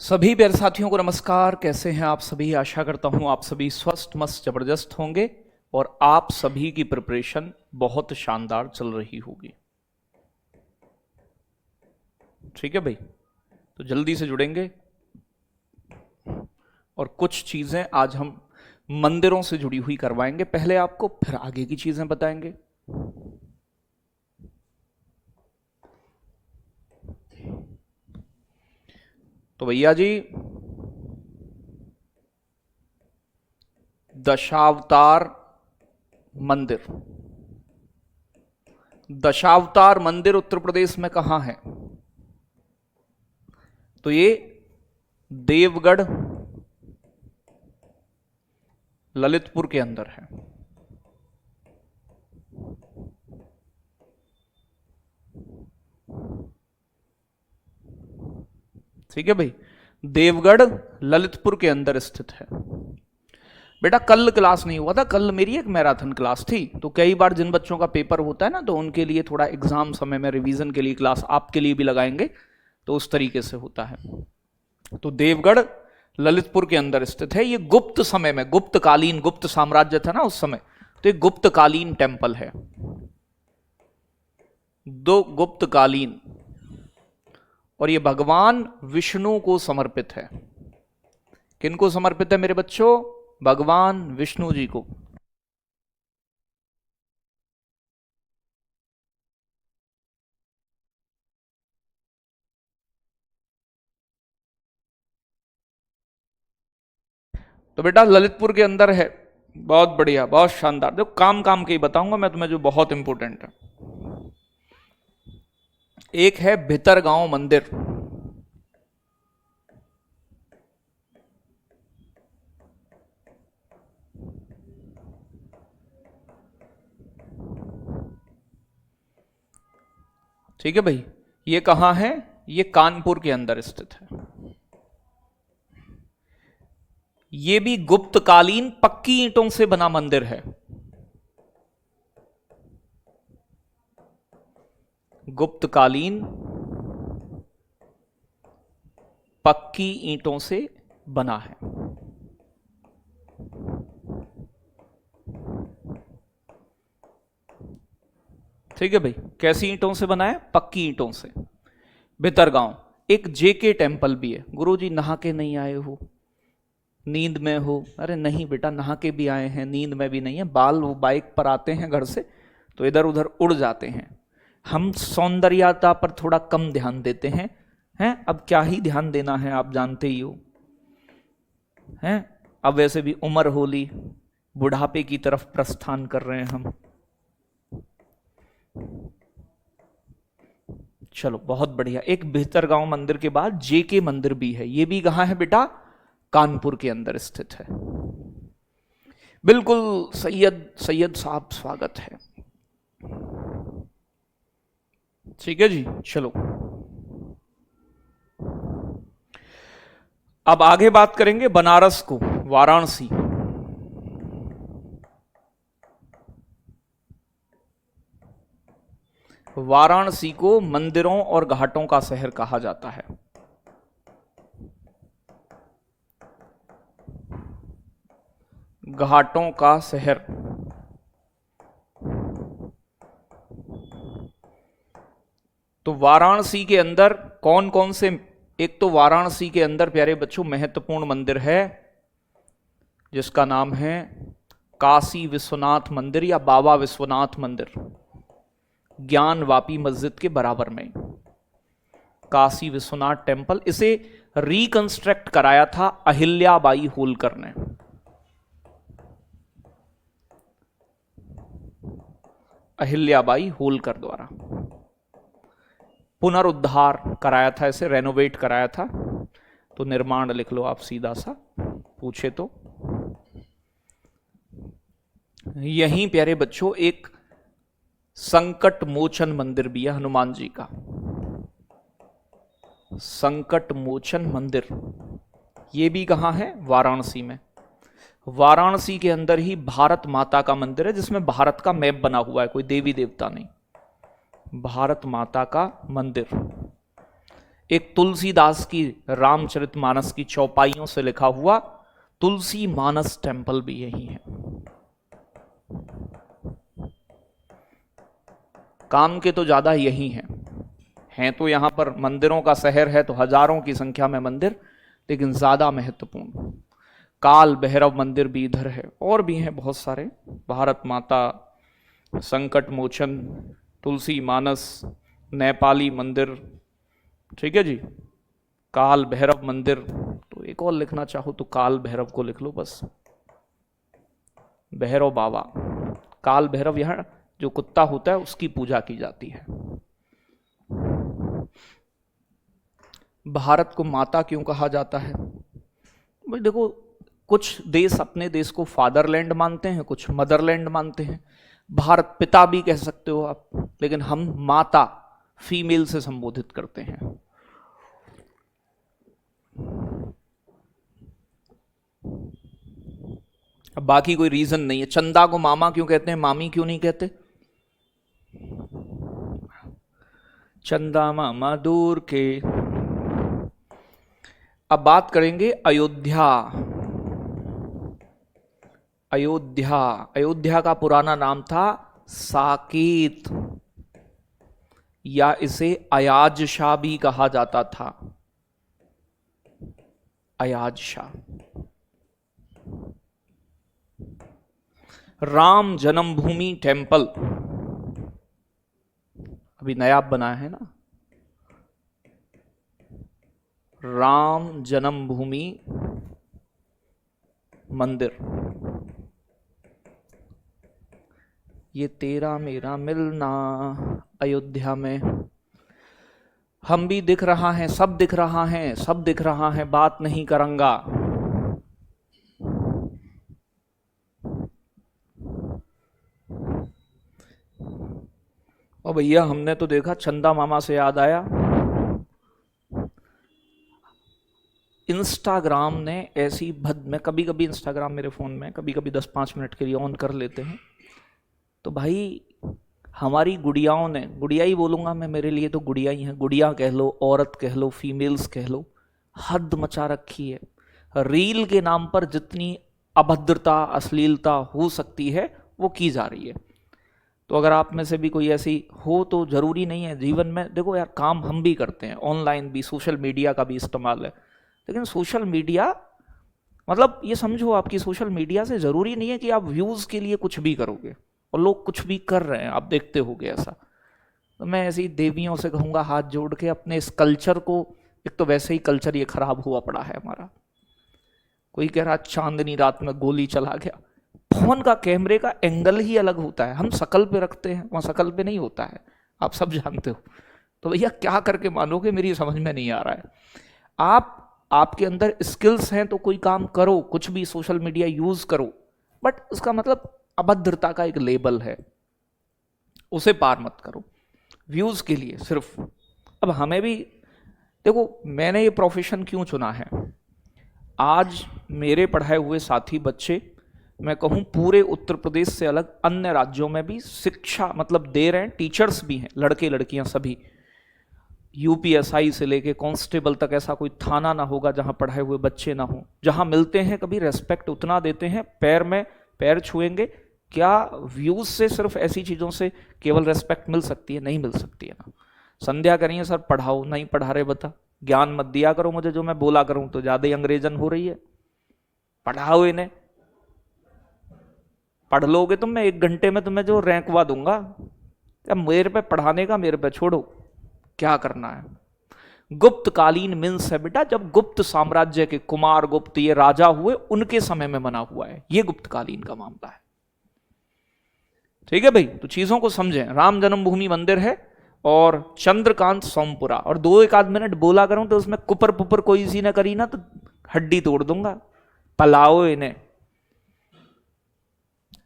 सभी प्यारे साथियों को नमस्कार। कैसे हैं आप सभी? आशा करता हूं आप सभी स्वस्थ मस्त जबरदस्त होंगे और आप सभी की प्रिपरेशन बहुत शानदार चल रही होगी। ठीक है भाई, तो जल्दी से जुड़ेंगे और कुछ चीजें आज हम मंदिरों से जुड़ी हुई करवाएंगे पहले आपको, फिर आगे की चीजें बताएंगे। तो भैया जी, दशावतार मंदिर, दशावतार मंदिर उत्तर प्रदेश में कहां है? तो ये देवगढ़ ललितपुर के अंदर है। ठीक है भाई, देवगढ़ ललितपुर के अंदर स्थित है। बेटा कल क्लास नहीं हुआ था, कल मेरी एक मैराथन क्लास थी, तो कई बार जिन बच्चों का पेपर होता है ना, तो उनके लिए थोड़ा एग्जाम समय में रिवीजन के लिए क्लास आपके लिए भी लगाएंगे, तो उस तरीके से होता है। तो देवगढ़ ललितपुर के अंदर स्थित है। ये गुप्त समय में, गुप्त कालीन, गुप्त साम्राज्य था ना उस समय, तो एक गुप्त कालीन टेम्पल है, दो गुप्त कालीन, और ये भगवान विष्णु को समर्पित है। किनको समर्पित है मेरे बच्चों? भगवान विष्णु जी को। तो बेटा ललितपुर के अंदर है। बहुत बढ़िया, बहुत शानदार। देखो काम काम के ही बताऊंगा मैं तुम्हें जो बहुत इंपॉर्टेंट है। एक है भितरगांव मंदिर, ठीक है भाई। ये कहां है? ये कानपुर के अंदर स्थित है। ये भी गुप्तकालीन पक्की ईंटों से बना मंदिर है। गुप्तकालीन पक्की ईंटों से बना है। ठीक है भाई, कैसी ईंटों से बना है? पक्की ईंटों से। भितरगांव एक जेके टेम्पल भी है। गुरुजी नहा के नहीं आए हो, नींद में हो? अरे नहीं बेटा, नहा के भी आए हैं, नींद में भी नहीं है। बाल वो बाइक पर आते हैं घर से तो इधर उधर उड़ जाते हैं। हम सौंदर्यता पर थोड़ा कम ध्यान देते हैं। अब क्या ही ध्यान देना है, आप जानते ही हो। हैं अब वैसे भी उम्र होली, बुढ़ापे की तरफ प्रस्थान कर रहे हैं हम। चलो बहुत बढ़िया। एक भितरगांव मंदिर के बाद जेके मंदिर भी है। ये भी कहां है बेटा? कानपुर के अंदर स्थित है। बिल्कुल सैयद साहब स्वागत है। ठीक है जी, चलो अब आगे बात करेंगे बनारस को, वाराणसी। वाराणसी को मंदिरों और घाटों का शहर कहा जाता है। घाटों का शहर। तो वाराणसी के अंदर कौन कौन से? एक तो वाराणसी के अंदर प्यारे बच्चों महत्वपूर्ण मंदिर है जिसका नाम है काशी विश्वनाथ मंदिर या बाबा विश्वनाथ मंदिर, ज्ञान वापी मस्जिद के बराबर में काशी विश्वनाथ टेम्पल। इसे रिकंस्ट्रक्ट कराया था अहिल्याबाई होलकर ने। अहिल्याबाई होलकर द्वारा पुनरुद्धार कराया था, इसे रेनोवेट कराया था। तो निर्माण लिख लो आप सीधा सा, पूछे तो। यहीं प्यारे बच्चों एक संकट मोचन मंदिर भी है, हनुमान जी का संकट मोचन मंदिर। ये भी कहां है? वाराणसी में। वाराणसी के अंदर ही भारत माता का मंदिर है, जिसमें भारत का मैप बना हुआ है, कोई देवी देवता नहीं, भारत माता का मंदिर। एक तुलसीदास की रामचरितमानस की चौपाइयों से लिखा हुआ तुलसी मानस टेम्पल भी यही है। काम के तो ज्यादा यही हैं तो यहां पर मंदिरों का शहर है, तो हजारों की संख्या में मंदिर, लेकिन ज्यादा महत्वपूर्ण काल भैरव मंदिर भी इधर है, और भी हैं बहुत सारे, भारत माता, संकट मोचन, तुलसी मानस, नेपाली मंदिर, ठीक है जी, काल भैरव मंदिर। तो एक और लिखना चाहो तो काल भैरव को लिख लो बस, भैरव बाबा। काल भैरव यहां जो कुत्ता होता है उसकी पूजा की जाती है। भारत को माता क्यों कहा जाता है? भाई देखो, कुछ देश अपने देश को फादरलैंड मानते हैं, कुछ मदरलैंड मानते हैं। भारत पिता भी कह सकते हो आप, लेकिन हम माता फीमेल से संबोधित करते हैं। अब बाकी कोई रीजन नहीं है। चंदा को मामा क्यों कहते हैं, मामी क्यों नहीं कहते? चंदा मामा दूर के। अब बात करेंगे अयोध्या। अयोध्या, अयोध्या का पुराना नाम था साकेत, या इसे अयाज शाह भी कहा जाता था। अयाज शाह। राम जन्मभूमि टेम्पल अभी नया बना है ना, राम जन्मभूमि मंदिर। ये तेरा मेरा मिलना अयोध्या में, हम भी दिख रहा है, सब दिख रहा है, सब दिख रहा है, बात नहीं करूंगा। और भैया हमने तो देखा, चंदा मामा से याद आया, इंस्टाग्राम ने ऐसी मैं कभी कभी इंस्टाग्राम मेरे फ़ोन में कभी कभी 10-5 मिनट के लिए ऑन कर लेते हैं, तो भाई हमारी गुड़ियाओं ने, गुड़िया ही बोलूँगा मैं, मेरे लिए तो गुड़िया ही हैं, गुड़िया कह लो, औरत कह लो, फीमेल्स कह लो, हद मचा रखी है। रील के नाम पर जितनी अभद्रता अश्लीलता हो सकती है वो की जा रही है। तो अगर आप में से भी कोई ऐसी हो, तो ज़रूरी नहीं है जीवन में, देखो यार काम हम भी करते हैं, ऑनलाइन भी, सोशल मीडिया का भी इस्तेमाल है, लेकिन सोशल मीडिया मतलब ये समझो, आपकी सोशल मीडिया से ज़रूरी नहीं है कि आप व्यूज़ के लिए कुछ भी करोगे, और लोग कुछ भी कर रहे हैं, आप देखते होगे ऐसा। तो मैं ऐसी देवियों से कहूँगा हाथ जोड़ के, अपने इस कल्चर को, एक तो वैसे ही कल्चर ये खराब हुआ पड़ा है हमारा। कोई कह रहा चांदनी रात में गोली चला गया, फोन का कैमरे का एंगल ही अलग होता है, हम शकल पे रखते हैं, वहाँ शकल पे नहीं होता है, आप सब जानते हो। तो भैया क्या करके मानोगे, मेरी समझ में नहीं आ रहा है। आपके अंदर स्किल्स हैं तो कोई काम करो, कुछ भी सोशल मीडिया यूज करो, बट उसका मतलब अभद्रता का एक लेबल है, उसे पार मत करो व्यूज के लिए सिर्फ। अब हमें भी देखो, मैंने ये प्रोफेशन क्यों चुना है, आज मेरे पढ़ाए हुए साथी बच्चे, मैं कहूँ पूरे उत्तर प्रदेश से अलग अन्य राज्यों में भी शिक्षा मतलब दे रहे हैं, टीचर्स भी हैं, लड़के लड़कियां सभी, यूपीएसआई से लेके कांस्टेबल तक, ऐसा कोई थाना ना होगा जहां पढ़ाए हुए बच्चे ना हो। जहां मिलते हैं कभी रेस्पेक्ट उतना देते हैं, पैर में पैर छुएंगे। क्या व्यूज से सिर्फ ऐसी चीजों से केवल रेस्पेक्ट मिल सकती है? नहीं मिल सकती है ना। संध्या करिए सर, पढ़ाओ, नहीं पढ़ा रहे बता, ज्ञान मत दिया करो मुझे जो मैं बोला करूं, तो ज्यादा ही अंग्रेजन हो रही है। पढ़ाओ इन्हें, पढ़ लोगे तुम, मैं 1 घंटे में तुम्हें जो रैंकवा दूंगा, मेरे पे पढ़ाने का मेरे पे छोड़ो, क्या करना है। गुप्तकालीन मिन्स है बेटा, जब गुप्त साम्राज्य के कुमार गुप्त ये राजा हुए, उनके समय में बना हुआ है, ये गुप्तकालीन का मामला है। ठीक है भाई, तो चीजों को समझें। राम जन्मभूमि मंदिर है और चंद्रकांत सोमपुरा, और 2-1 मिनट बोला करूं तो उसमें कुपर पुपर कोई सी ना करी ना तो हड्डी तोड़ दूंगा। पलाओ इन्हें,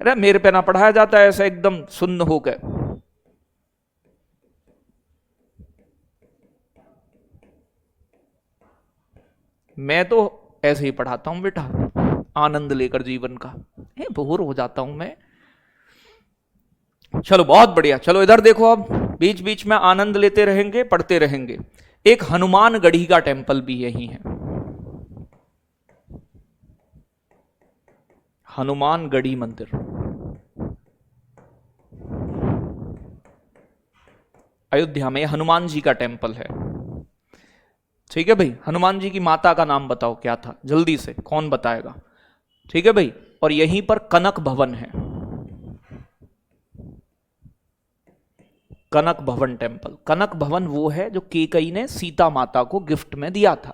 अरे मेरे पे ना पढ़ाया जाता है ऐसा एकदम सुन्न हो गए। मैं तो ऐसे ही पढ़ाता हूं बेटा, आनंद लेकर जीवन का, बोर हो जाता हूं मैं। चलो बहुत बढ़िया, चलो इधर देखो, अब बीच बीच में आनंद लेते रहेंगे, पढ़ते रहेंगे। एक हनुमानगढ़ी का टेम्पल भी यही है, हनुमानगढ़ी मंदिर। अयोध्या में हनुमान जी का टेम्पल है। ठीक है भाई, हनुमान जी की माता का नाम बताओ क्या था, जल्दी से कौन बताएगा। ठीक है भाई, और यहीं पर कनक भवन है, कनक भवन टेम्पल। कनक भवन वो है जो केकई ने सीता माता को गिफ्ट में दिया था।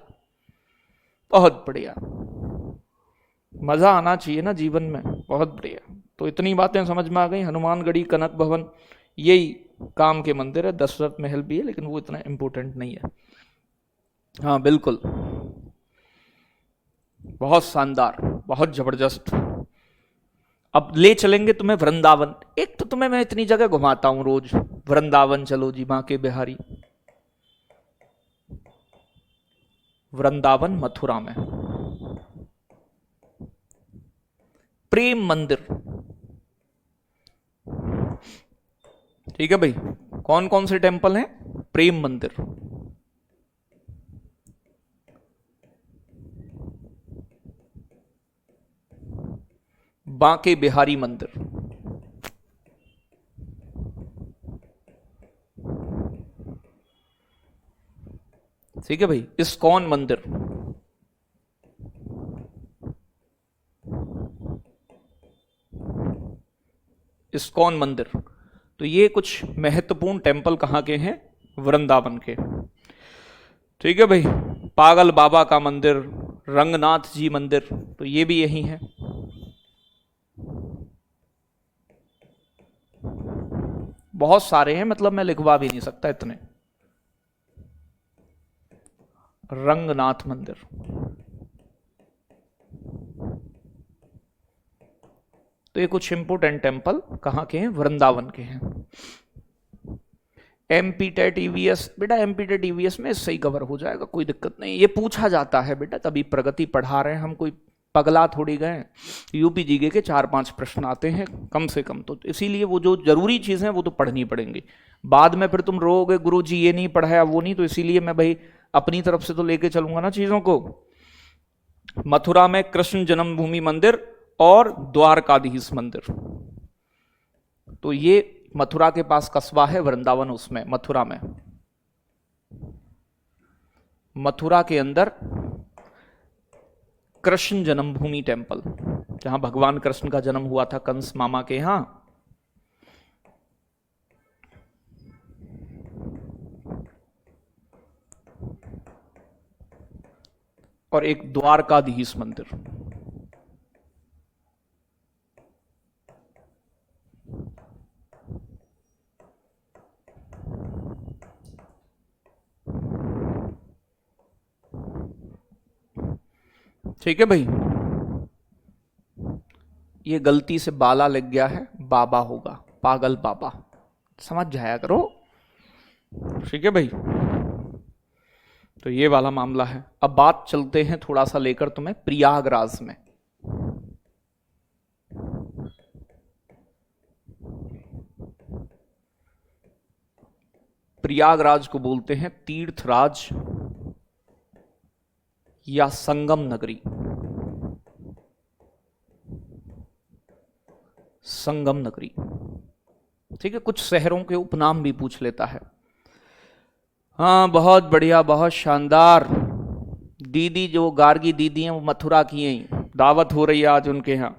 बहुत बढ़िया, मजा आना चाहिए ना जीवन में, बहुत बढ़िया। तो इतनी बातें समझ में आ गई, हनुमानगढ़ी, कनक भवन, यही काम के मंदिर है। दशरथ महल भी है लेकिन वो इतना इंपॉर्टेंट नहीं है। हाँ बिल्कुल, बहुत शानदार, बहुत जबरदस्त। अब ले चलेंगे तुम्हें वृंदावन। एक तो तुम्हें मैं इतनी जगह घुमाता हूं रोज, वृंदावन चलो जी, बांके बिहारी। वृंदावन मथुरा में प्रेम मंदिर। ठीक है भाई, कौन कौन से टेम्पल हैं? प्रेम मंदिर, बांके बिहारी मंदिर, ठीक है भाई, इस्कॉन मंदिर, इस्कॉन मंदिर। तो ये कुछ महत्वपूर्ण टेम्पल कहां के हैं? वृंदावन के। ठीक है भाई, पागल बाबा का मंदिर, रंगनाथ जी मंदिर, तो ये भी यही है। बहुत सारे हैं, मतलब मैं लिखवा भी नहीं सकता इतने। रंगनाथ मंदिर, तो ये कुछ इंपोर्टेंट टेम्पल कहाँ के हैं? वृंदावन के हैं। एमपी टेट ईवीएस, बेटा एमपी टेट ईवीएस में इससे ही कवर हो जाएगा, कोई दिक्कत नहीं। ये पूछा जाता है बेटा, तभी प्रगति पढ़ा रहे हैं हम, कोई पगला थोड़ी गए। यूपी जीके के 4-5 प्रश्न आते हैं कम से कम, तो इसीलिए वो जो जरूरी चीजें वो तो पढ़नी पड़ेंगी। बाद में फिर तुम रोओगे गुरु जी ये नहीं पढ़ाया वो नहीं, तो इसीलिए मैं भाई अपनी तरफ से तो लेके चलूंगा ना चीजों को। मथुरा में कृष्ण जन्मभूमि मंदिर और द्वारकाधीश मंदिर, तो ये मथुरा के पास कस्बा है वृंदावन, उसमें मथुरा में, मथुरा के अंदर कृष्ण जन्मभूमि टेम्पल, जहां भगवान कृष्ण का जन्म हुआ था कंस मामा के यहां। और एक द्वारकाधीश मंदिर। ठीक है भाई, ये गलती से बाला लग गया है, बाबा होगा, पागल बाबा, समझ जाया करो। ठीक है भाई, तो ये वाला मामला है। अब बात चलते हैं थोड़ा सा लेकर तुम्हें प्रयागराज में। प्रयागराज को बोलते हैं तीर्थराज या संगम नगरी, संगम नगरी। ठीक है, कुछ शहरों के उपनाम भी पूछ लेता है। हाँ बहुत बढ़िया, बहुत शानदार। दीदी जो गार्गी दीदी हैं वो मथुरा की हैं, दावत हो रही है आज उनके यहाँ।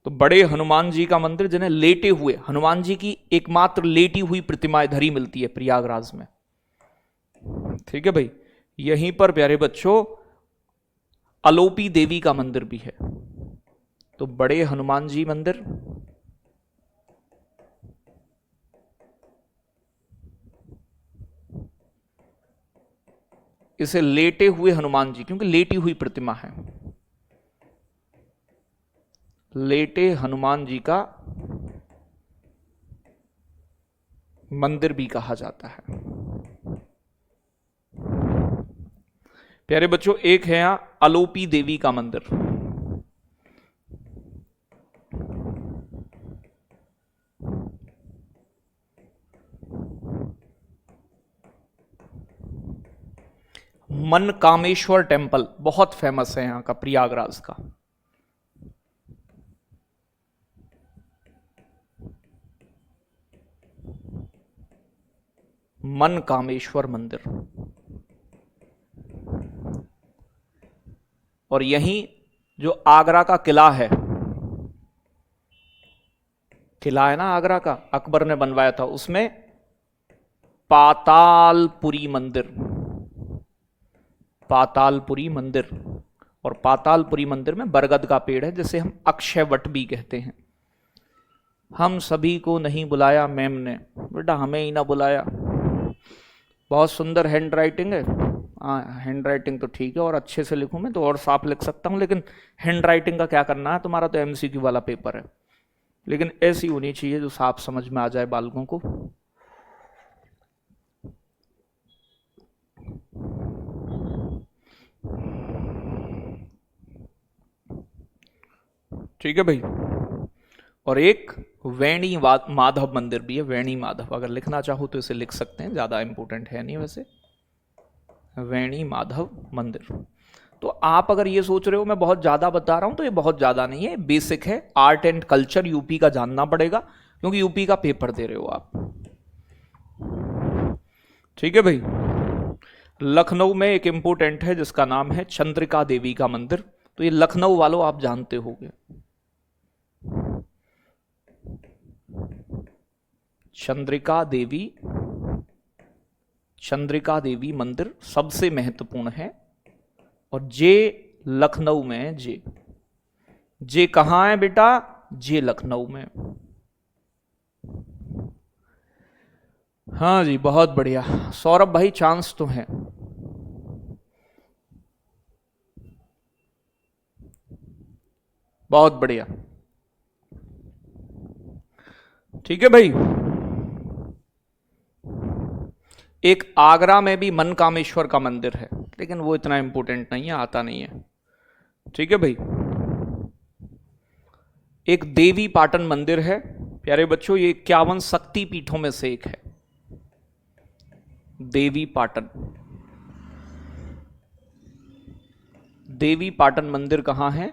तो बड़े हनुमान जी का मंदिर, जिन्हें लेटे हुए हनुमान जी की एकमात्र लेटी हुई प्रतिमा धरी मिलती है प्रयागराज में। ठीक है भाई, यहीं पर प्यारे बच्चों अलोपी देवी का मंदिर भी है। तो बड़े हनुमान जी मंदिर, इसे लेटे हुए हनुमान जी, क्योंकि लेटी हुई प्रतिमा है, लेटे हनुमान जी का मंदिर भी कहा जाता है। प्यारे बच्चों, एक है यहां अलोपी देवी का मंदिर। मनकामेश्वर टेम्पल बहुत फेमस है यहां का, प्रयागराज का। मनकामेश्वर मंदिर। और यहीं जो आगरा का किला है, किला है ना आगरा का, अकबर ने बनवाया था, उसमें पातालपुरी मंदिर, पातालपुरी मंदिर। और पातालपुरी मंदिर में बरगद का पेड़ है जिसे हम अक्षयवट भी कहते हैं। हम सभी को नहीं बुलाया मैम ने, बेटा हमें ही ना बुलाया। बहुत सुंदर हैंड राइटिंग है। हाँ, हैंड राइटिंग तो ठीक है, और अच्छे से लिखूं मैं तो और साफ लिख सकता हूं, लेकिन हैंड राइटिंग का क्या करना है, तुम्हारा तो एमसीक्यू वाला पेपर है। लेकिन ऐसी होनी चाहिए जो साफ समझ में आ जाए बालकों को। ठीक है भाई। और एक वेणी माधव मंदिर भी है, वेणी माधव, अगर लिखना चाहो तो इसे लिख सकते हैं, ज़्यादा इंपॉर्टेंट है नहीं वैसे। वेणी माधव मंदिर। तो आप अगर ये सोच रहे हो मैं बहुत ज़्यादा बता रहा हूं, तो ये बहुत ज़्यादा नहीं है, बेसिक है। आर्ट एंड कल्चर यूपी का जानना पड़ेगा, क्योंकि यूपी का पेपर दे रहे हो आप। ठीक है भाई। लखनऊ में एक इंपॉर्टेंट है जिसका नाम है चंद्रिका देवी का मंदिर। तो ये लखनऊ वालों आप जानते होंगे। चंद्रिका देवी, चंद्रिका देवी मंदिर सबसे महत्वपूर्ण है। और जे लखनऊ में है, जे कहां है बेटा, जे लखनऊ में। हाँ जी, बहुत बढ़िया सौरभ भाई, चांस तो है। बहुत बढ़िया। ठीक है भाई। एक आगरा में भी मनकामेश्वर का मंदिर है, लेकिन वो इतना इंपॉर्टेंट नहीं है, आता नहीं है। ठीक है भाई। एक देवी पाटन मंदिर है प्यारे बच्चों, ये 51 शक्ति पीठों में से एक है, देवी पाटन। देवी पाटन मंदिर कहां है,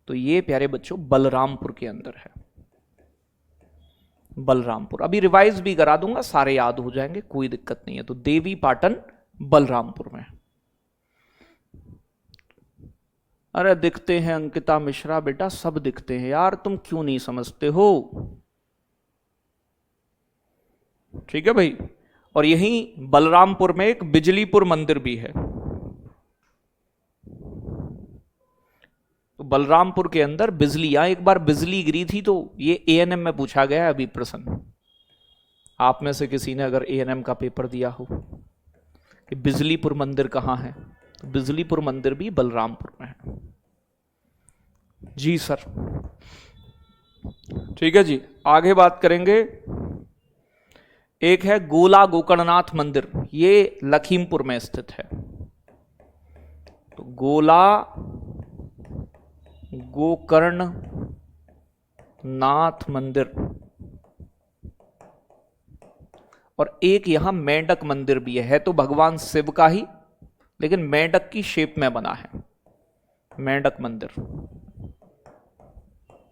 तो ये प्यारे बच्चों बलरामपुर के अंदर है। बलरामपुर, अभी रिवाइज भी करा दूंगा, सारे याद हो जाएंगे, कोई दिक्कत नहीं है। तो देवी पाटन बलरामपुर में। अरे दिखते हैं अंकिता मिश्रा, बेटा सब दिखते हैं यार, तुम क्यों नहीं समझते हो। ठीक है भाई। और यहीं बलरामपुर में एक बिजलीपुर मंदिर भी है। तो बलरामपुर के अंदर बिजली, यहां एक बार बिजली गिरी थी, तो ये एएनएम में पूछा गया है अभी प्रश्न। आप में से किसी ने अगर एएनएम का पेपर दिया हो कि बिजलीपुर मंदिर कहां है, तो बिजलीपुर मंदिर भी बलरामपुर में है। जी सर। ठीक है जी, आगे बात करेंगे। एक है गोला गोकर्णनाथ मंदिर, ये लखीमपुर में स्थित है। तो गोला गोकर्ण नाथ मंदिर। और एक यहां मेंढक मंदिर भी है तो भगवान शिव का ही, लेकिन मेंढक की शेप में बना है, मेंढक मंदिर।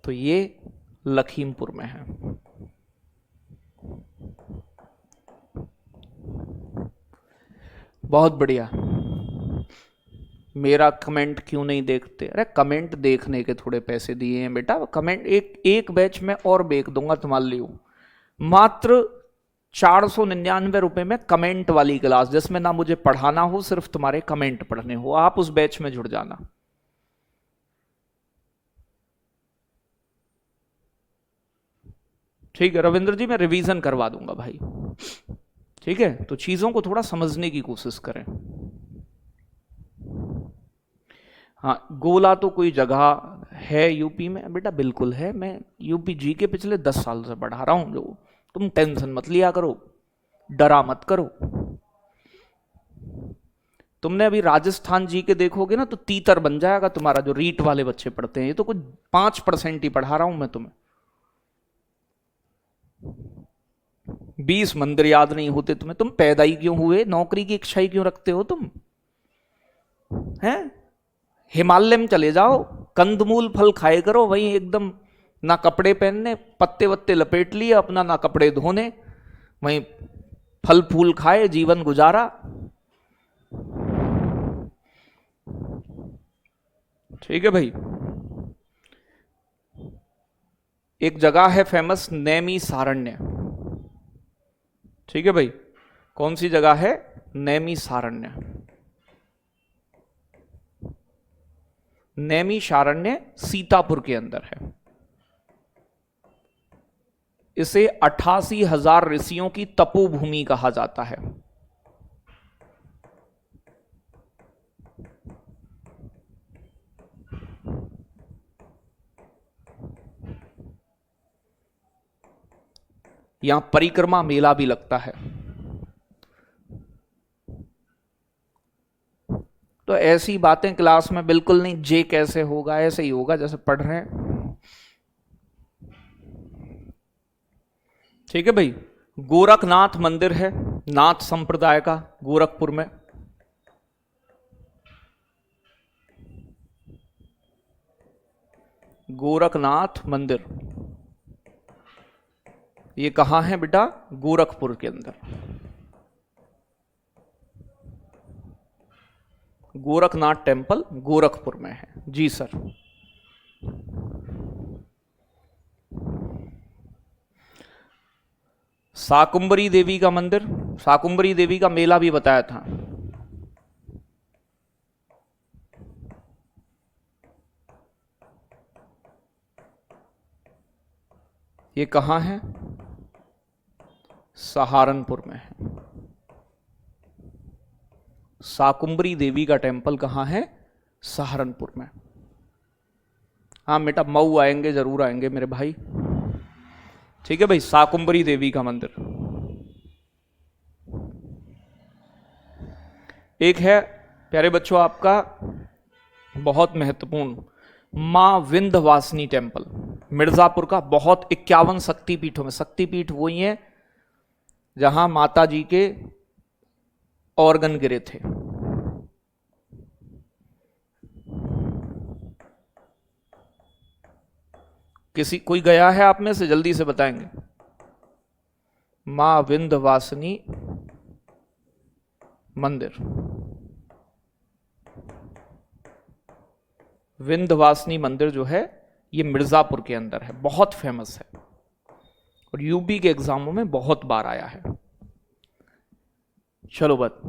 तो ये लखीमपुर में है। बहुत बढ़िया। मेरा कमेंट क्यों नहीं देखते, अरे कमेंट देखने के थोड़े पैसे दिए हैं बेटा, कमेंट एक बैच में और बेच दूंगा तुम्हारे लिए, मात्र 499 रुपए में कमेंट वाली क्लास, जिसमें ना मुझे पढ़ाना हो, सिर्फ तुम्हारे कमेंट पढ़ने हो। आप उस बैच में जुड़ जाना। ठीक है रविंद्र जी, मैं रिवीजन करवा दूंगा भाई। ठीक है, तो चीजों को थोड़ा समझने की कोशिश करें। हाँ, गोला तो कोई जगह है यूपी में बेटा, बिल्कुल है। मैं यूपी जी के पिछले 10 साल से पढ़ा रहा हूं, जो तुम टेंशन मत लिया करो, डरा मत करो। तुमने अभी राजस्थान जी के देखोगे ना, तो तीतर बन जाएगा तुम्हारा, जो रीट वाले बच्चे पढ़ते हैं। ये तो कुछ 5% ही पढ़ा रहा हूं मैं तुम्हें। 20 मंदिर याद नहीं होते तुम्हें? तुम पैदा ही क्यों हुए, नौकरी की इच्छा ही क्यों रखते हो तुम? हैं? हिमालय में चले जाओ, कंदमूल फल खाए करो, वहीं एकदम ना कपड़े पहनने, पत्ते वत्ते लपेट लिए अपना, ना कपड़े धोने, वहीं फल फूल खाए, जीवन गुजारा। ठीक है भाई। एक जगह है फेमस, नैमी सारण्य। ठीक है भाई, कौन सी जगह है? नैमी सारण्य। नैमी सारण्य सीतापुर के अंदर है। इसे 88,000 ऋषियों की तपोभूमि कहा जाता है। यहां परिक्रमा मेला भी लगता है। तो ऐसी बातें क्लास में बिल्कुल नहीं, जे कैसे होगा, ऐसे ही होगा जैसे पढ़ रहे हैं। ठीक है भाई। गोरखनाथ मंदिर है, नाथ संप्रदाय का, गोरखपुर में। गोरखनाथ मंदिर ये कहां है बेटा? गोरखपुर के अंदर। गोरखनाथ टेम्पल गोरखपुर में है जी सर। शाकुंभरी देवी का मंदिर, शाकुंभरी देवी का मेला भी बताया था। ये कहां है? सहारनपुर में है। शाकुंभरी देवी का टेम्पल कहां है? सहारनपुर में। हाँ बेटा, मऊ आएंगे, जरूर आएंगे मेरे भाई। ठीक है भाई, शाकुंभरी देवी का मंदिर। एक है प्यारे बच्चों आपका बहुत महत्वपूर्ण, मां विंध्यवासिनी टेम्पल, मिर्जापुर का। बहुत 51 शक्तिपीठों में, शक्तिपीठ वही है जहां माता जी के ऑर्गन गिरे थे। कोई गया है आप में से? जल्दी से बताएंगे। मां विंध्यवासिनी मंदिर, विंध्यवासिनी मंदिर जो है ये मिर्जापुर के अंदर है, बहुत फेमस है और यूपी के एग्जामों में बहुत बार आया है। चलो बत,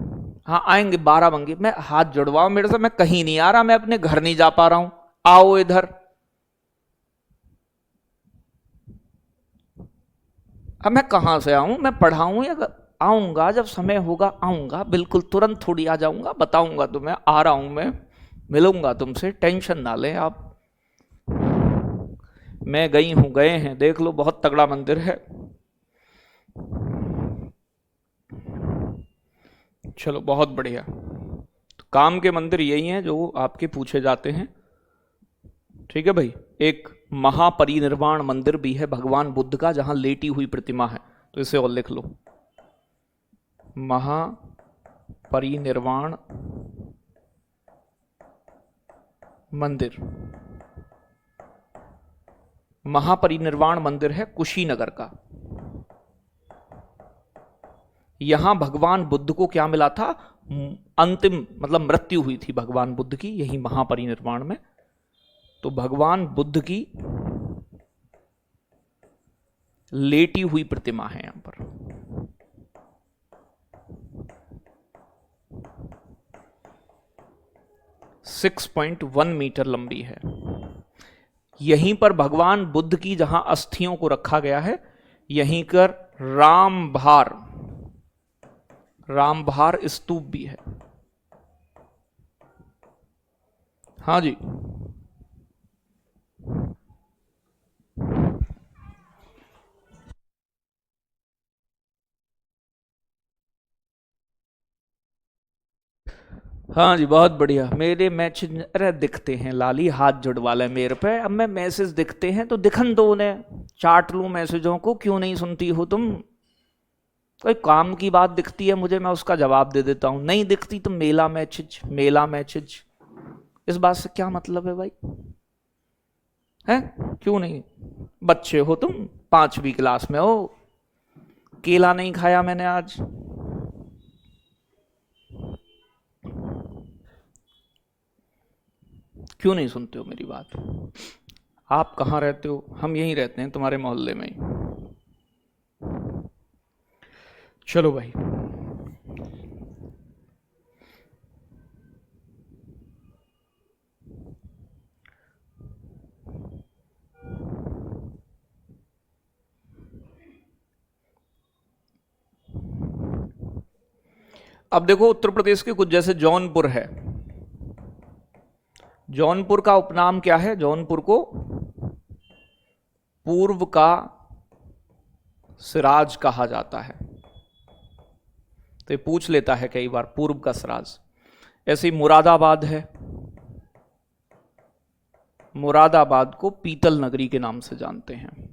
हाँ आएंगे बाराबंकी। मैं हाथ जुड़वाओ मेरे से, मैं कहीं नहीं आ रहा, मैं अपने घर नहीं जा पा रहा हूं, आओ इधर। अब मैं कहां से आऊं? मैं पढ़ाऊं या आऊंगा? जब समय होगा आऊंगा, बिल्कुल तुरंत थोड़ी आ जाऊंगा, बताऊंगा तुम्हें आ रहा हूं, मैं मिलूंगा तुमसे, टेंशन ना लें आप। मैं गई हूं, गए हैं, देख लो, बहुत तगड़ा मंदिर है। चलो बहुत बढ़िया। तो काम के मंदिर यही हैं जो आपके पूछे जाते हैं। ठीक है भाई। एक महापरिनिर्वाण मंदिर भी है भगवान बुद्ध का, जहां लेटी हुई प्रतिमा है, तो इसे और लिख लो, महापरिनिर्वाण मंदिर। महापरिनिर्वाण मंदिर है कुशीनगर का। यहां भगवान बुद्ध को क्या मिला था? अंतिम मतलब मृत्यु हुई थी भगवान बुद्ध की, यही महापरिनिर्वाण में। तो भगवान बुद्ध की लेटी हुई प्रतिमा है यहां पर। सिक्स 6.1 मीटर लंबी है। यहीं पर भगवान बुद्ध की जहां अस्थियों को रखा गया है, यहीं पर रामभार स्तूप भी है। हाँ जी। हाँ जी बहुत बढ़िया। मेरे मैसेज अरे दिखते हैं लाली, हाथ जुड़वा ले मेरे पे। अब मैं मैसेज दिखते हैं तो दिखन दो उन्हें, चाट लूं मैसेजों को। क्यों नहीं सुनती हो तुम? कोई काम की बात दिखती है मुझे, मैं उसका जवाब दे देता हूं। नहीं दिखती तो मेला मैसेज, मेला मैसेज। इस बात से क्या मतलब है भाई? है क्यों नहीं? बच्चे हो तुम, 5वीं क्लास में हो, केला नहीं खाया मैंने आज। क्यों नहीं सुनते हो मेरी बात? आप कहाँ रहते हो? हम यहीं रहते हैं, तुम्हारे मोहल्ले में ही। चलो भाई, अब देखो उत्तर प्रदेश के कुछ, जैसे जौनपुर है, जौनपुर का उपनाम क्या है? जौनपुर को पूर्व का सिराज कहा जाता है। तो ये पूछ लेता है कई बार, पूर्व का सिराज। ऐसे ही मुरादाबाद है, मुरादाबाद को पीतल नगरी के नाम से जानते हैं।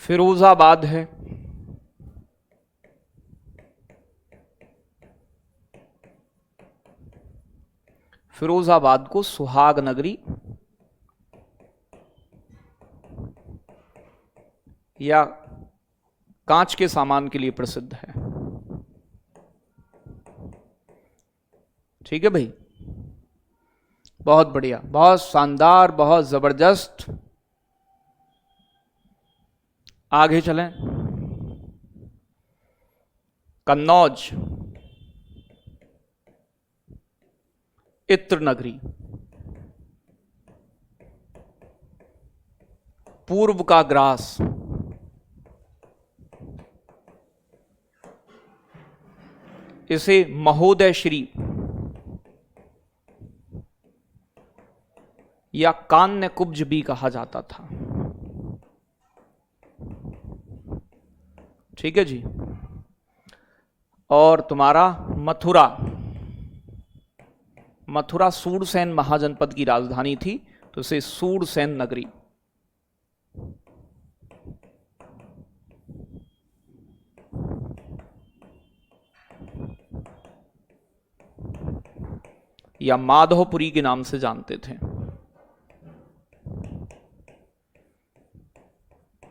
फिरोजाबाद है, फिरोजाबाद को सुहाग नगरी या कांच के सामान के लिए प्रसिद्ध है। ठीक है भाई, बहुत बढ़िया, बहुत शानदार, बहुत जबरदस्त। आगे चलें। कन्नौज, इत्र नगरी, पूर्व का ग्रास, इसे महोदय श्री या कान्य कुब्ज भी कहा जाता था। ठीक है जी। और तुम्हारा मथुरा, मथुरा सूरसेन महाजनपद की राजधानी थी, तो इसे सूरसेन नगरी। या माधवपुरी के नाम से जानते थे,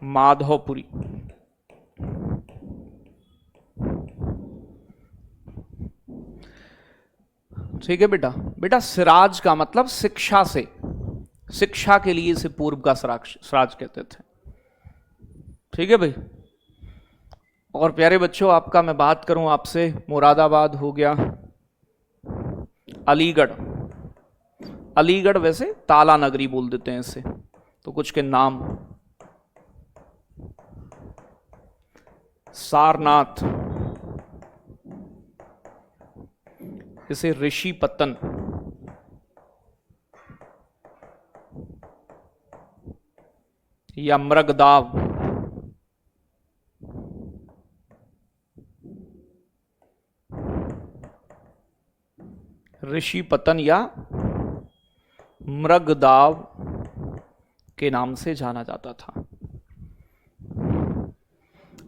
माधवपुरी। ठीक है बेटा। बेटा सिराज का मतलब शिक्षा से, शिक्षा के लिए इसे पूर्व का सिराज कहते थे। ठीक है भाई। और प्यारे बच्चों, आपका मैं बात करूं आपसे, मुरादाबाद हो गया, अलीगढ़, अलीगढ़ वैसे ताला नगरी बोल देते हैं इसे, तो कुछ के नाम, सारनाथ, इसे ऋषिपतन, या मृगदाव, ऋषिपतन या मृगदाव के नाम से जाना जाता था।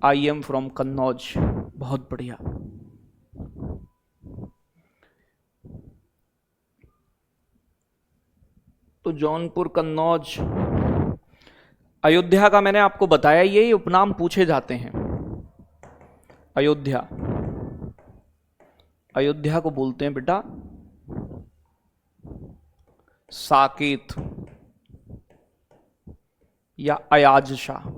आई एम फ्रॉम कन्नौज, बहुत बढ़िया। तो जौनपुर, कन्नौज, अयोध्या का मैंने आपको बताया, ये उपनाम पूछे जाते हैं। अयोध्या, अयोध्या को बोलते हैं बेटा साकेत या अयाज शाह।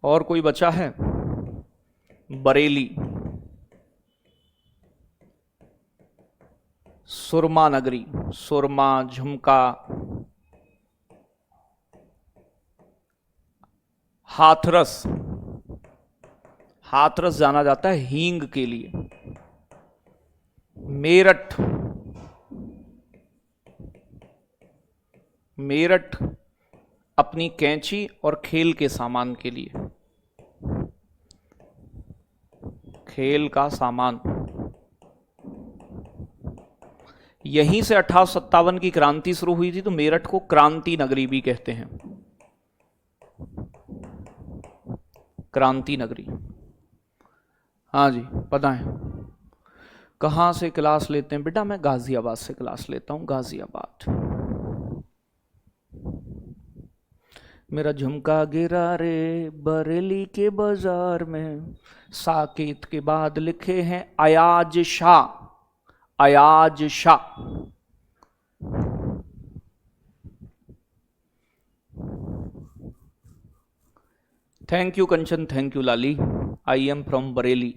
और कोई बचा है? बरेली, सुरमा नगरी, सुरमा, झुमका, हाथरस, हाथरस जाना जाता है हींग के लिए। मेरठ, मेरठ अपनी कैंची और खेल के सामान के लिए, खेल का सामान। यहीं से 1857 की क्रांति शुरू हुई थी, तो मेरठ को क्रांति नगरी भी कहते हैं। क्रांति नगरी। हाँ जी, बताएं कहाँ से क्लास लेते हैं बेटा? मैं गाजियाबाद से क्लास लेता हूँ, गाजियाबाद। मेरा झुमका गिरा रे बरेली के बाजार में, साकेत के बाद लिखे हैं Ayaz Shah, Ayaz Shah. Thank you Kanchan, thank you Lali. I am from Bareilly.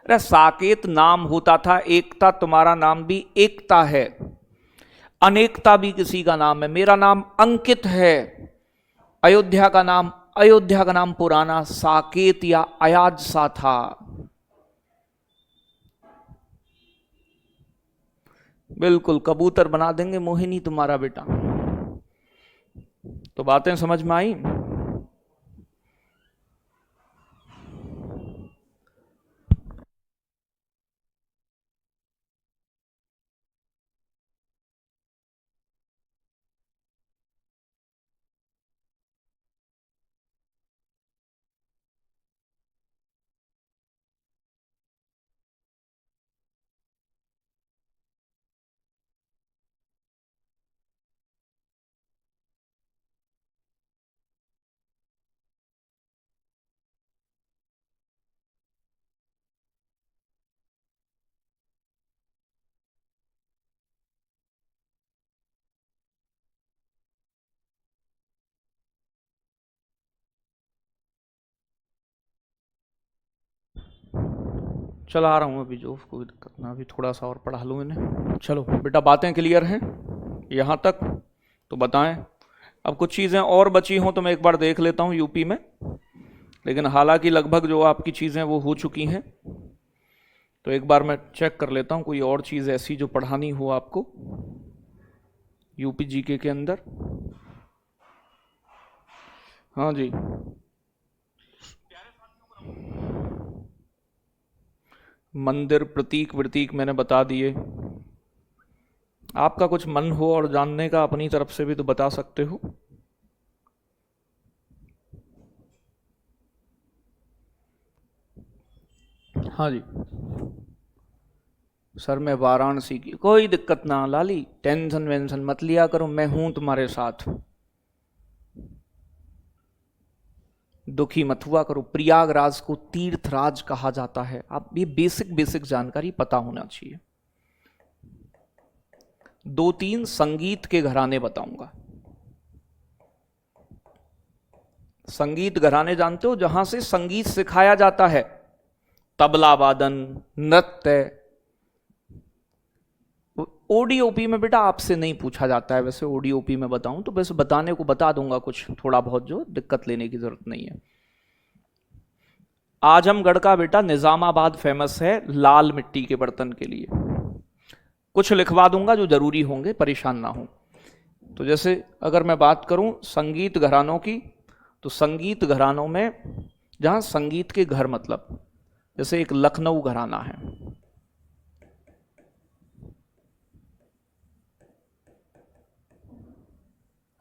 अरे साकेत नाम होता था, एकता तुम्हारा नाम भी एकता है, अनेकता भी किसी का नाम है। मेरा नाम अंकित है, अयोध्या का नाम पुराना साकेत या अयाज सा था। बिल्कुल कबूतर बना देंगे मोहिनी तुम्हारा बेटा। तो बातें समझ में आई? चला रहा हूँ अभी, जो कोई दिक्कत ना, अभी थोड़ा सा और पढ़ा लूँ इन्हें। चलो बेटा, बातें क्लियर हैं यहाँ तक? तो बताएं। अब कुछ चीज़ें और बची हों तो मैं एक बार देख लेता हूँ यूपी में, लेकिन हालांकि लगभग जो आपकी चीज़ें वो हो चुकी हैं। तो एक बार मैं चेक कर लेता हूँ कोई और चीज़ ऐसी जो पढ़ानी हो आपको यूपी जीके के अंदर। हाँ जी, मंदिर प्रतीक वृतीक मैंने बता दिए। आपका कुछ मन हो और जानने का अपनी तरफ से भी तो बता सकते हो। हाँ जी सर, मैं वाराणसी की, कोई दिक्कत ना लाली, टेंशन वेंशन मत लिया करो, मैं हूं तुम्हारे साथ, दुखी मत हुआ करो। प्रयागराज को तीर्थराज कहा जाता है, आप ये बेसिक बेसिक जानकारी पता होना चाहिए। 2-3 संगीत के घराने बताऊंगा। संगीत घराने जानते हो, जहां से संगीत सिखाया जाता है, तबला वादन, नृत्य। ओडीओपी में बेटा आपसे नहीं पूछा जाता है, वैसे ओडीओपी में बताऊं तो वैसे बताने को बता दूंगा कुछ थोड़ा बहुत, जो दिक्कत लेने की जरूरत नहीं है। आजमगढ़ का बेटा निजामाबाद फेमस है लाल मिट्टी के बर्तन के लिए। कुछ लिखवा दूंगा जो जरूरी होंगे, परेशान ना हो। तो जैसे अगर मैं बात करूं संगीत घरानों की, तो संगीत घरानों में जहां संगीत के घर, मतलब जैसे एक लखनऊ घराना है,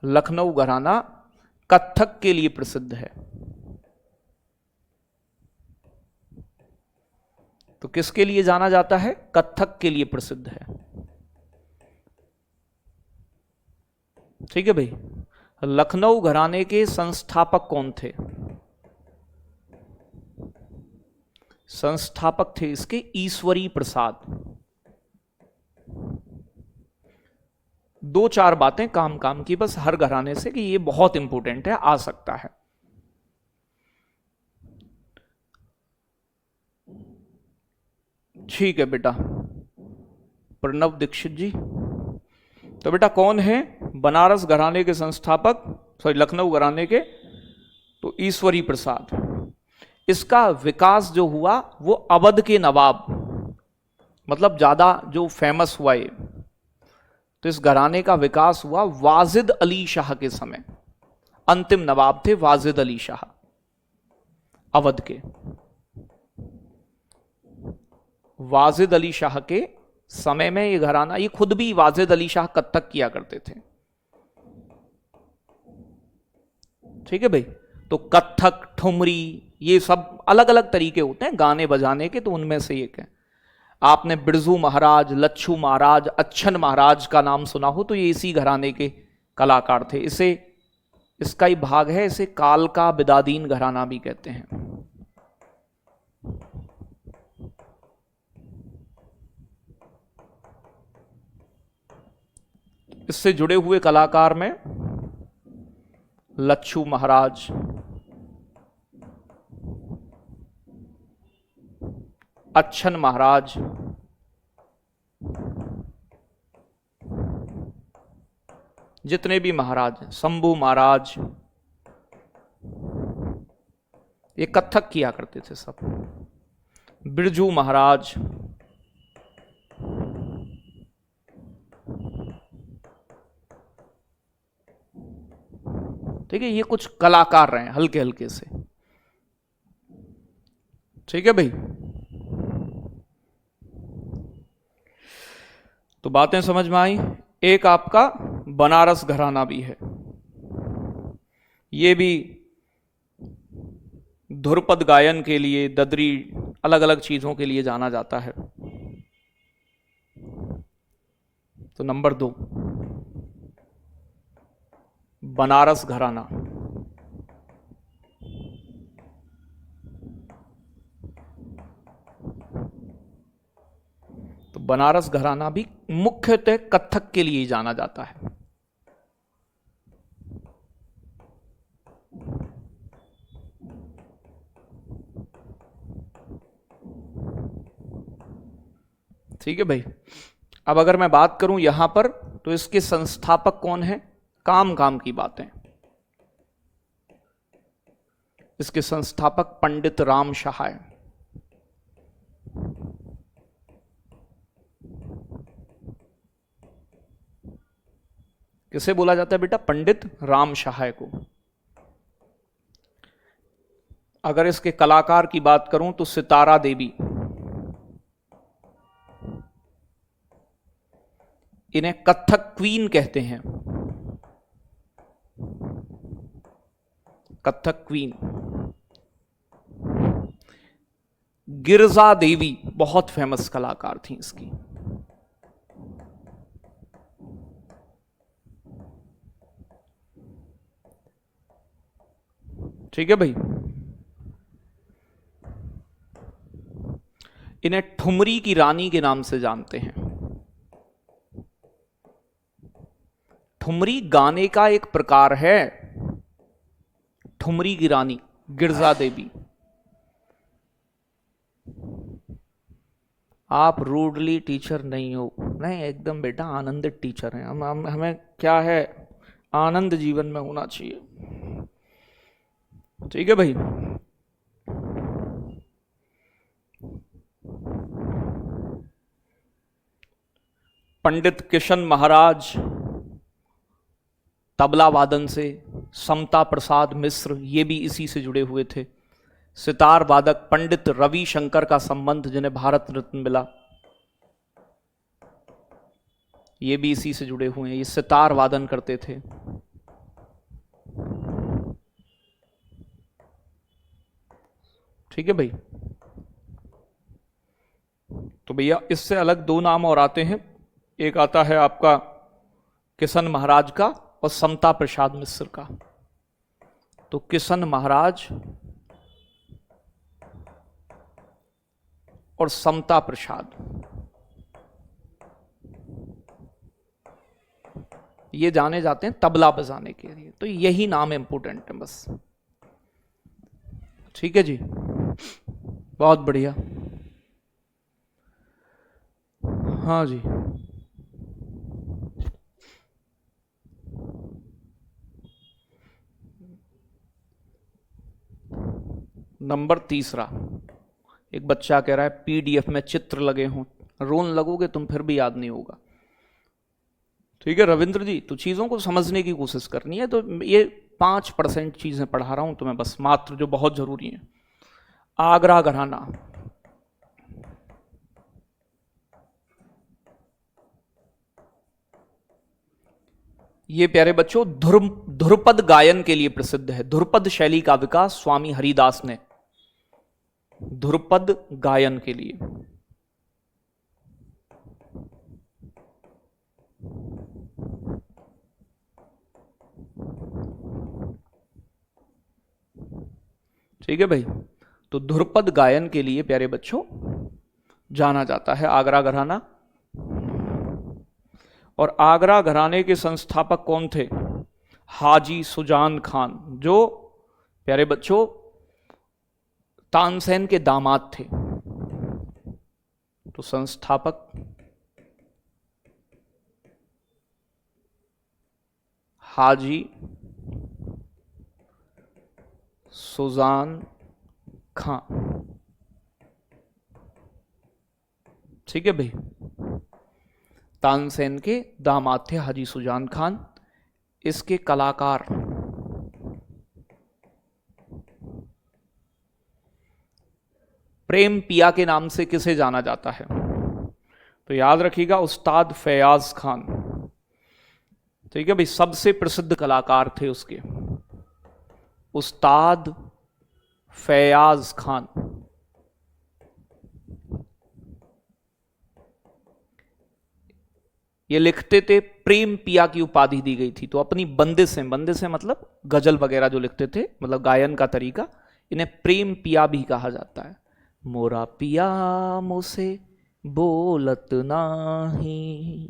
लखनऊ घराना कत्थक के लिए प्रसिद्ध है। तो किसके लिए जाना जाता है? कत्थक के लिए प्रसिद्ध है। ठीक है भाई। लखनऊ घराने के संस्थापक कौन थे? संस्थापक थे इसके ईश्वरी प्रसाद। 2-4 बातें काम काम की बस हर घराने से, कि ये बहुत इंपॉर्टेंट है, आ सकता है। ठीक है बेटा। प्रणव दीक्षित जी, तो बेटा कौन है बनारस घराने के संस्थापक, सॉरी लखनऊ घराने के? तो ईश्वरी प्रसाद। इसका विकास जो हुआ वो अवध के नवाब, मतलब ज्यादा जो फेमस हुआ ये, तो इस घराने का विकास हुआ वाजिद अली शाह के समय। अंतिम नवाब थे वाजिद अली शाह अवध के। वाजिद अली शाह के समय में ये घराना, ये खुद भी वाजिद अली शाह कत्थक किया करते थे। ठीक है भाई। तो कत्थक, ठुमरी, ये सब अलग अलग तरीके होते हैं गाने बजाने के, तो उनमें से एक है। आपने बिरजू महाराज, लच्छू महाराज, अच्छन महाराज का नाम सुना हो तो ये इसी घराने के कलाकार थे। इसे इसका ही भाग है, इसे काल का बिदादीन घराना भी कहते हैं। इससे जुड़े हुए कलाकार में लच्छू महाराज, अच्छन महाराज, जितने भी महाराज, शंभू महाराज, ये कथक किया करते थे सब। बिरजू महाराज, ठीक है, ये कुछ कलाकार रहे हैं हल्के हल्के से। ठीक है भाई, तो बातें समझ में आई। एक आपका बनारस घराना भी है, ये भी धुरपद गायन के लिए, ददरी, अलग अलग चीजों के लिए जाना जाता है। तो नंबर 2 बनारस घराना। तो बनारस घराना भी मुख्यतः कथक के लिए ही जाना जाता है। ठीक है भाई। अब अगर मैं बात करूं यहां पर, तो इसके संस्थापक कौन है? काम काम की बातें। इसके संस्थापक पंडित राम सहाय। किसे बोला जाता है बेटा? पंडित राम सहाय को। अगर इसके कलाकार की बात करूं तो सितारा देवी, इन्हें कथक क्वीन कहते हैं। कथक क्वीन। गिरजा देवी बहुत फेमस कलाकार थी इसकी। ठीक है भाई। इन्हें ठुमरी की रानी के नाम से जानते हैं। ठुमरी गाने का एक प्रकार है। ठुमरी की रानी गिरजा देवी। आप रूडली टीचर नहीं हो, नहीं, एकदम बेटा आनंदित टीचर हैं हम। हमें क्या है, आनंद जीवन में होना चाहिए। ठीक है भाई। पंडित किशन महाराज तबला वादन से, समता प्रसाद मिश्र ये भी इसी से जुड़े हुए थे। सितार वादक पंडित रवि शंकर का संबंध, जिन्हें भारत रत्न मिला, ये भी इसी से जुड़े हुए हैं। ये सितार वादन करते थे। ठीक है भाई। तो भैया इससे अलग 2 नाम और आते हैं। एक आता है आपका किशन महाराज का और समता प्रसाद मिश्र का। तो किशन महाराज और समता प्रसाद, ये जाने जाते हैं तबला बजाने के लिए। तो यही नाम इंपोर्टेंट है बस। ठीक है जी, बहुत बढ़िया। हाँ जी, नंबर 3 एक बच्चा कह रहा है पीडीएफ में चित्र लगे हों, रोन लगोगे तुम फिर भी याद नहीं होगा। ठीक है रविंद्र जी, तो चीज़ों को समझने की कोशिश करनी है। तो ये 5% चीज़ें पढ़ा रहा हूं तुम्हें बस, मात्र जो बहुत जरूरी है। आगरा घराना, ये प्यारे बच्चों धुरपद गायन के लिए प्रसिद्ध है। धुरपद शैली का विकास स्वामी हरिदास ने ध्रुपद गायन के लिए। ठीक है भाई, तो ध्रुपद गायन के लिए प्यारे बच्चों जाना जाता है आगरा घराना। और आगरा घराने के संस्थापक कौन थे? हाजी सुजान खान, जो प्यारे बच्चों तानसेन के दामाद थे। तो संस्थापक हाजी सुजान खां। ठीक है भाई, तानसेन के दामाद थे हाजी सुजान खान। इसके कलाकार प्रेम पिया के नाम से किसे जाना जाता है? तो याद रखिएगा, उस्ताद फैयाज खान। ठीक है भाई, सबसे प्रसिद्ध कलाकार थे उसके, उस्ताद फैयाज खान। ये लिखते थे, प्रेम पिया की उपाधि दी गई थी। तो अपनी बंदिशें, बंदिशें मतलब गजल वगैरह जो लिखते थे, मतलब गायन का तरीका, इन्हें प्रेम पिया भी कहा जाता है। मोरा पिया मुझसे बोलत नाही।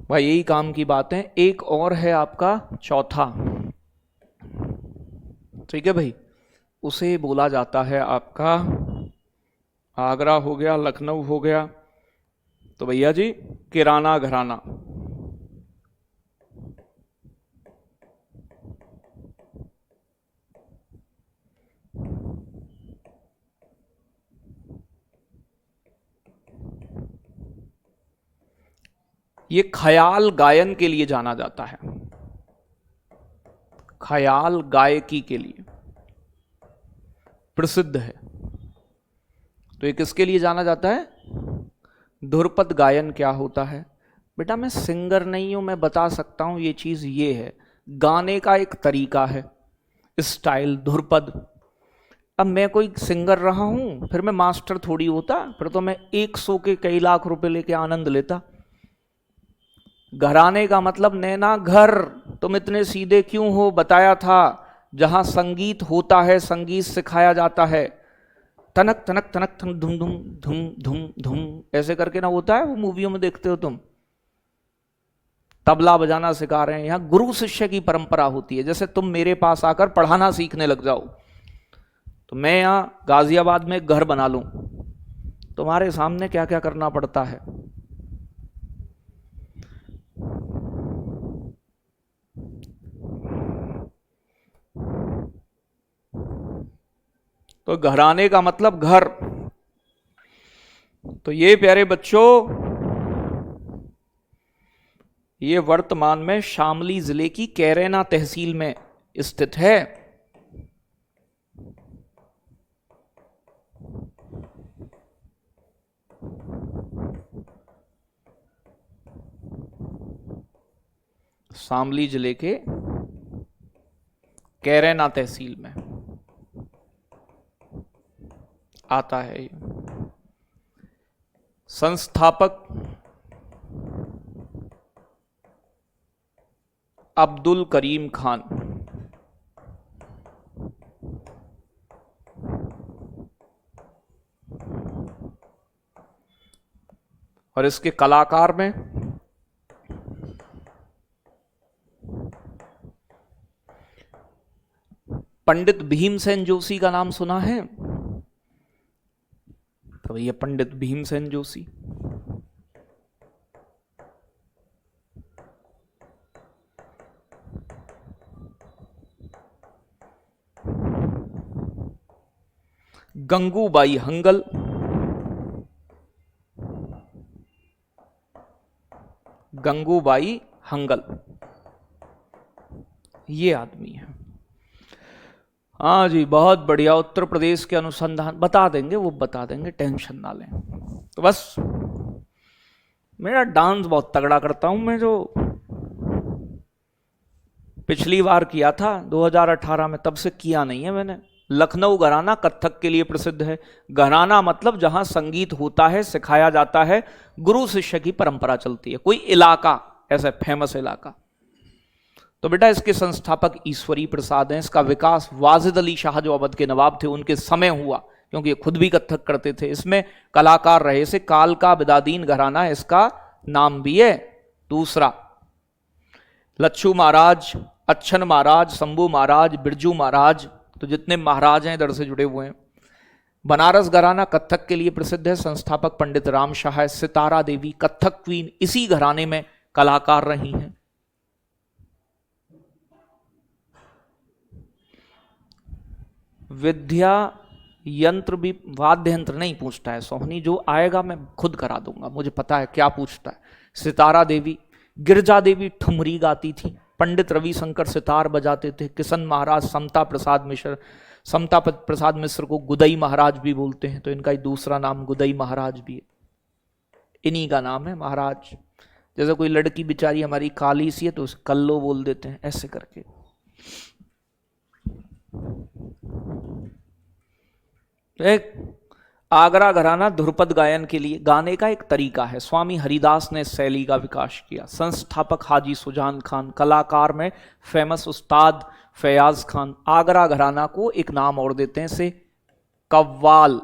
भाई यही काम की बात है। एक और है आपका चौथा, ठीक है भाई, उसे बोला जाता है आपका, आगरा हो गया, लखनऊ हो गया, तो भैया जी किराना घराना। ये ख्याल गायन के लिए जाना जाता है, ख्याल गायकी के लिए प्रसिद्ध है। तो ये किसके लिए जाना जाता है? ध्रुपद गायन क्या होता है? बेटा मैं सिंगर नहीं हूं, मैं बता सकता हूं ये चीज ये है, गाने का एक तरीका है, स्टाइल, ध्रुपद। अब मैं कोई सिंगर रहा हूं, फिर मैं मास्टर थोड़ी होता, फिर तो मैं 100 के कई लाख रुपए लेके आनंद लेता। घराने का मतलब नैना घर, तुम इतने सीधे क्यों हो? बताया था, जहां संगीत होता है संगीत सिखाया जाता है। तनक तनक तनक तनक धुम धुम धुम धुम धुम ऐसे करके ना होता है, वो मूवियों में देखते हो तुम, तबला बजाना सिखा रहे हैं। यहां गुरु शिष्य की परंपरा होती है। जैसे तुम मेरे पास आकर पढ़ाना सीखने लग जाओ, तो मैं यहां गाजियाबाद में एक घर बना लूं, तुम्हारे सामने क्या क्या करना पड़ता है। तो घराने का मतलब घर। तो ये प्यारे बच्चों, ये वर्तमान में शामली जिले की कैरेना तहसील में स्थित है। शामली जिले के कैरेना तहसील में आता है ये। संस्थापक अब्दुल करीम खान। और इसके कलाकार में पंडित भीमसेन जोशी का नाम सुना है? तो भैया पंडित भीमसेन जोशी। गंगूबाई हंगल, गंगूबाई हंगल, ये आदमी है। हाँ जी, बहुत बढ़िया। उत्तर प्रदेश के अनुसंधान बता देंगे, वो बता देंगे, टेंशन ना लें। तो बस मेरा डांस बहुत तगड़ा करता हूं मैं, जो पिछली बार किया था 2018 में, तब से किया नहीं है मैंने। लखनऊ घराना कथक के लिए प्रसिद्ध है। घराना मतलब जहां संगीत होता है, सिखाया जाता है, गुरु शिष्य की परंपरा चलती है, कोई इलाका ऐसा फेमस इलाका। तो बेटा इसके संस्थापक ईश्वरी प्रसाद हैं। इसका विकास वाजिद अली शाह जो अवध के नवाब थे उनके समय हुआ, क्योंकि ये खुद भी कथक करते थे। इसमें कलाकार रहे से काल का बिदादीन घराना इसका नाम भी है। दूसरा, लच्छू महाराज, अच्छन महाराज, शंभू महाराज, बिरजू महाराज, तो जितने महाराज हैं इधर से जुड़े हुए हैं। बनारस घराना कथक के लिए प्रसिद्ध है। संस्थापक पंडित राम शाह है। सितारा देवी कथक क्वीन इसी घराने में कलाकार रही हैं। विद्या यंत्र भी, वाद्य यंत्र नहीं पूछता है सोहनी, जो आएगा मैं खुद करा दूंगा, मुझे पता है क्या पूछता है। सितारा देवी, गिरजा देवी ठुमरी गाती थी। पंडित रविशंकर सितार बजाते थे। किशन महाराज, समता प्रसाद मिश्र, समता प्रसाद मिश्र को गुदई महाराज भी बोलते हैं, तो इनका ही दूसरा नाम गुदई महाराज भी है, इन्हीं का नाम है महाराज। जैसे कोई लड़की बेचारी हमारी काली सी है तो उसे कल्लो बोल देते हैं, ऐसे करके। एक आगरा घराना ध्रुपद गायन के लिए, गाने का एक तरीका है। स्वामी हरिदास ने शैली का विकास किया। संस्थापक हाजी सुजान खान, कलाकार में फेमस उस्ताद फयाज खान। आगरा घराना को एक नाम और देते हैं से कव्वाल,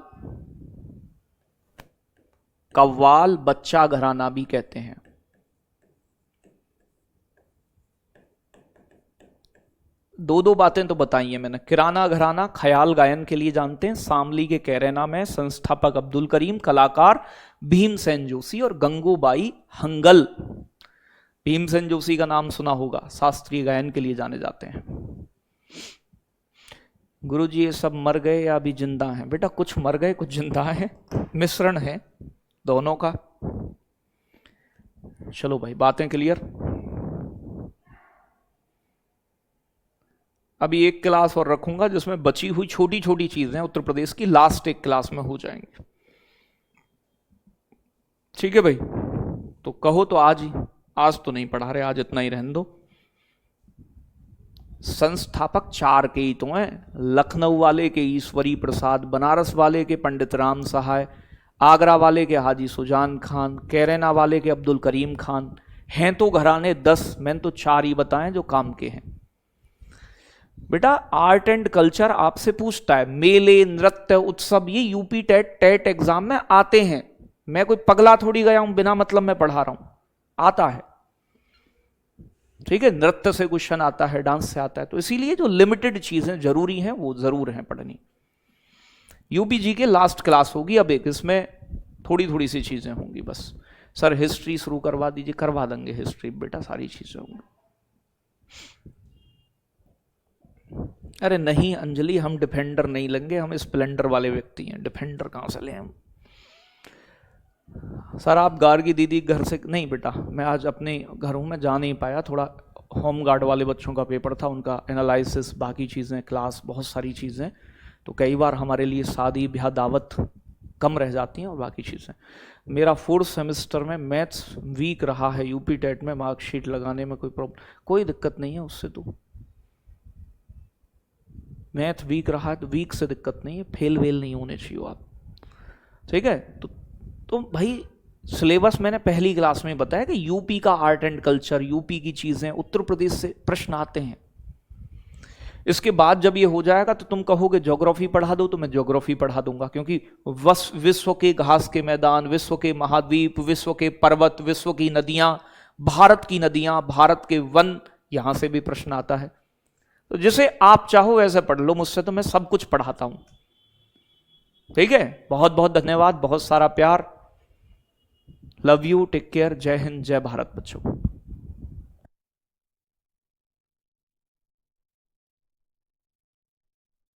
कव्वाल बच्चा घराना भी कहते हैं। दो दो बातें तो बताई हैं मैंने। किराना घराना ख्याल गायन के लिए जानते हैं। शामली के कैरेना में संस्थापक अब्दुल करीम, कलाकार भीमसेन जोशी और गंगूबाई हंगल। भीमसेन जोशी का नाम सुना होगा, शास्त्रीय गायन के लिए जाने जाते हैं। गुरुजी ये सब मर गए या अभी जिंदा हैं? बेटा कुछ मर गए कुछ जिंदा है, मिश्रण है दोनों का। चलो भाई बातें क्लियर। अभी एक क्लास और रखूंगा जिसमें बची हुई छोटी छोटी चीजें उत्तर प्रदेश की लास्ट एक क्लास में हो जाएंगी। ठीक है भाई, तो कहो तो आज ही, आज तो नहीं पढ़ा रहे, आज इतना ही रहने दो। संस्थापक चार के ही तो हैं, लखनऊ वाले के ईश्वरी प्रसाद, बनारस वाले के पंडित राम सहाय, आगरा वाले के हाजी सुजान खान, कैरेना वाले के अब्दुल करीम खान। हैं तो घराने 10, मैंने तो 4 ही बताएं जो काम के हैं। बेटा आर्ट एंड कल्चर आपसे पूछता है, मेले नृत्य उत्सव ये यूपी टेट एग्जाम में आते हैं। मैं कोई पगला थोड़ी गया हूं बिना मतलब में पढ़ा रहा हूं, आता है। ठीक है, नृत्य से क्वेश्चन आता है, डांस से आता है, तो इसीलिए जो लिमिटेड चीजें जरूरी हैं वो जरूर हैं पढ़नी। यूपीजी के लास्ट क्लास होगी अब एक, इसमें थोड़ी थोड़ी सी चीजें होंगी बस। सर हिस्ट्री शुरू करवा दीजिए, करवा देंगे हिस्ट्री बेटा, सारी चीजें होंगी। अरे नहीं अंजलि, हम डिफेंडर नहीं लेंगे, हम स्प्लेंडर वाले व्यक्ति हैं, डिफेंडर कहां से लें हम। सर आप गार्गी दीदी घर से नहीं बेटा, मैं आज अपने घर हूँ, मैं जा नहीं पाया, थोड़ा होम गार्ड वाले बच्चों का पेपर था, उनका एनालिसिस, बाकी चीज़ें, क्लास, बहुत सारी चीज़ें, तो कई बार हमारे लिए शादी ब्याह दावत कम रह जाती हैं और बाकी चीज़ें। मेरा 4th सेमेस्टर में मैथ्स वीक रहा है, यूपी टेट में मार्कशीट लगाने में कोई प्रॉब्लम, कोई दिक्कत नहीं है उससे। तो मैथ वीक रहा है तो वीक से दिक्कत नहीं है, फेल वेल नहीं होने चाहिए आप। ठीक है, तो भाई सिलेबस मैंने पहली क्लास में बताया कि यूपी का आर्ट एंड कल्चर, यूपी की चीजें, उत्तर प्रदेश से प्रश्न आते हैं। इसके बाद जब ये हो जाएगा तो तुम कहोगे ज्योग्राफी पढ़ा दो, तो मैं ज्योग्राफी पढ़ा दूंगा, क्योंकि विश्व के घास के मैदान, विश्व के महाद्वीप, विश्व के पर्वत, विश्व की नदियां, भारत की नदियां, भारत के वन, यहां से भी प्रश्न आता है। तो जिसे आप चाहो वैसे पढ़ लो, मुझसे तो मैं सब कुछ पढ़ाता हूं। ठीक है, बहुत बहुत धन्यवाद, बहुत सारा प्यार, लव यू, टेक केयर, जय हिंद, जय भारत बच्चों।